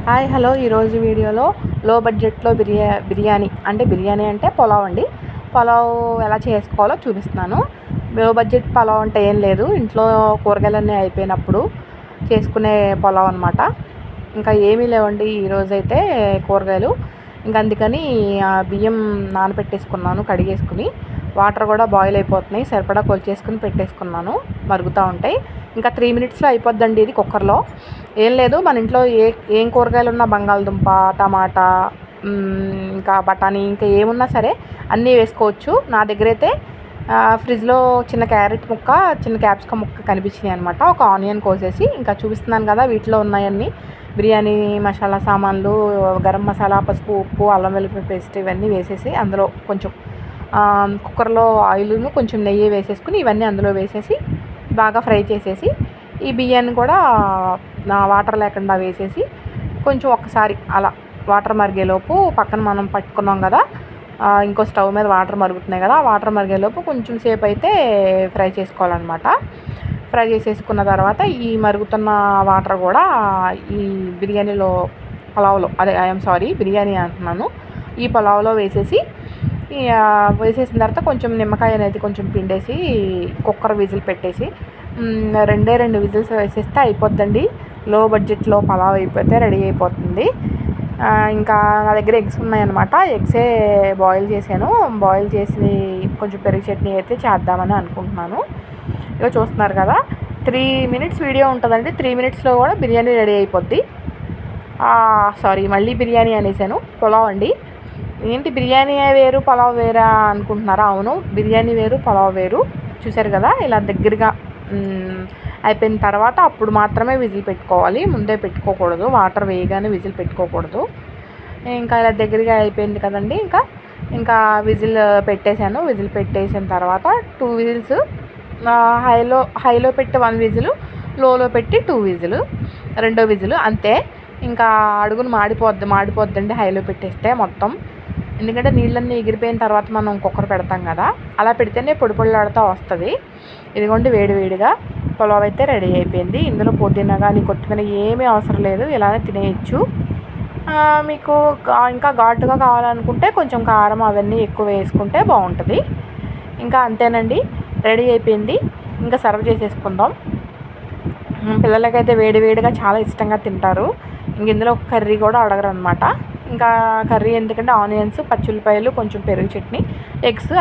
Hi hello ఈరోజు వీడియోలో లో బడ్జెట్లో బిర్యానీ అంటే పులావ్ అండి. పులావ్ ఎలా చేసుకోవాలో చూపిస్తున్నాను. లో బడ్జెట్ పులావ్ అంటే ఏం లేదు, ఇంట్లో కూరగాయలన్నీ అయిపోయినప్పుడు చేసుకునే పులావ్ అనమాట. ఇంకా ఏమీ లేవండి ఈరోజైతే కూరగాయలు. ఇంకా అందుకని బియ్యం నానబెట్టేసుకున్నాను కడిగేసుకుని. వాటర్ కూడా బాయిల్ అయిపోతున్నాయి, సరిపడా కొలిచేసుకుని పెట్టేసుకున్నాను, మరుగుతూ ఉంటాయి. ఇంకా 3 మినిట్స్లో అయిపోద్దండి ఇది కుక్కర్లో. ఏం లేదు, మన ఇంట్లో ఏం కూరగాయలు ఉన్నా, బంగాళదుంప, టమాటా, ఇంకా బఠానీ, ఇంకా ఏమున్నా సరే అన్నీ వేసుకోవచ్చు. నా దగ్గర అయితే ఫ్రిడ్జ్లో చిన్న క్యారెట్ ముక్క, చిన్న క్యాప్సికమ్ ముక్క కనిపించినాయి అనమాట. ఒక ఆనియన్ కోసేసి ఇంకా చూపిస్తున్నాను కదా, వీటిలో ఉన్నాయన్నీ బిర్యానీ మసాలా సామాన్లు, గరం మసాలా, పసుపు, ఉప్పు, అల్లం వెల్లుల్లి పేస్ట్ ఇవన్నీ వేసేసి అందులో కొంచెం కుక్కర్లో ఆయిల్ను కొంచెం నెయ్యి వేసేసుకుని ఇవన్నీ అందులో వేసేసి బాగా ఫ్రై చేసేసి ఈ బియ్యాన్ని కూడా వాటర్ లేకుండా వేసేసి కొంచెం ఒక్కసారి అలా వాటర్ మరిగేలోపు పక్కన మనం పట్టుకున్నాం కదా, ఇంకో స్టవ్ మీద వాటర్ మరుగుతున్నాయి కదా, వాటర్ మరిగేలోపు కొంచెం సేపు అయితే ఫ్రై చేసుకోవాలన్నమాట. ఫ్రై చేసేసుకున్న తర్వాత ఈ మరుగుతున్న వాటర్ కూడా ఈ బిర్యానీలో పులావ్లో బిర్యానీ అంటున్నాను, ఈ పులావ్లో వేసేసి వేసేసిన తర్వాత కొంచెం నిమ్మకాయ అనేది కొంచెం పిండేసి కుక్కర్ విజిల్ పెట్టేసి 2 విజిల్స్ వేసేస్తే అయిపోద్దండి. లో బడ్జెట్లో పులావ్ అయిపోతే రెడీ అయిపోతుంది. ఇంకా నా దగ్గర ఎగ్స్ ఉన్నాయన్నమాట, ఎగ్సే బాయిల్ చేశాను. బాయిల్ చేసి కొంచెం పెరుగు చట్నీ అయితే చేద్దామని అనుకుంటున్నాను. ఇక చూస్తున్నారు కదా, 3 మినిట్స్ వీడియో ఉంటుందండి. 3 మినిట్స్లో కూడా బిర్యానీ రెడీ అయిపోద్ది. మళ్ళీ బిర్యానీ అనేసాను, పులావ్ అండి. ఏంటి బిర్యానీ వేరు పులావ్ వేరా అనుకుంటున్నారా? అవును, బిర్యానీ వేరు పులావ్ వేరు. చూసారు కదా, ఇలా దగ్గరగా అయిపోయిన తర్వాత అప్పుడు మాత్రమే విజిల్ పెట్టుకోవాలి, ముందే పెట్టుకోకూడదు. వాటర్ వేయగానే విజిల్ పెట్టుకోకూడదు. ఇంకా ఇలా దగ్గరగా అయిపోయింది కదండి. ఇంకా విజిల్ పెట్టేశాను. విజిల్ పెట్టేసిన తర్వాత 2 విజిల్స్, హైలో పెట్టి 1 విజిల్, లోలో పెట్టి 2 విజిల్, రెండో విజిల్ అంతే. ఇంకా అడుగును మాడిపోద్దండి హైలో పెట్టేస్తే మొత్తం. ఎందుకంటే నీళ్ళన్నీ ఎగిరిపోయిన తర్వాత మనం కుక్కర్ పెడతాం కదా, అలా పెడితేనే పొడి పొడిలాడుతూ వస్తుంది. ఇదిగోండి వేడివేడిగా పులావ్ అయితే రెడీ అయిపోయింది. ఇందులో పుదీనా కానీ కొత్తిమీర ఏమీ అవసరం లేదు, ఇలానే తినేయచ్చు. మీకు ఇంకా ఘాటుగా కావాలనుకుంటే కొంచెం కారం అవన్నీ ఎక్కువ వేసుకుంటే బాగుంటుంది. ఇంకా అంతేనండి, రెడీ అయిపోయింది. ఇంకా సర్వ్ చేసేసుకుందాం. పిల్లలకైతే వేడివేడిగా చాలా ఇష్టంగా తింటారు. ఇంక ఇందులో కర్రీ కూడా అడగరు అనమాట. ఇంకా కర్రీ ఎందుకంటే ఆనియన్స్, పచ్చిమిరపకాయలు, కొంచెం పెరుగు చట్నీ, ఎగ్స్.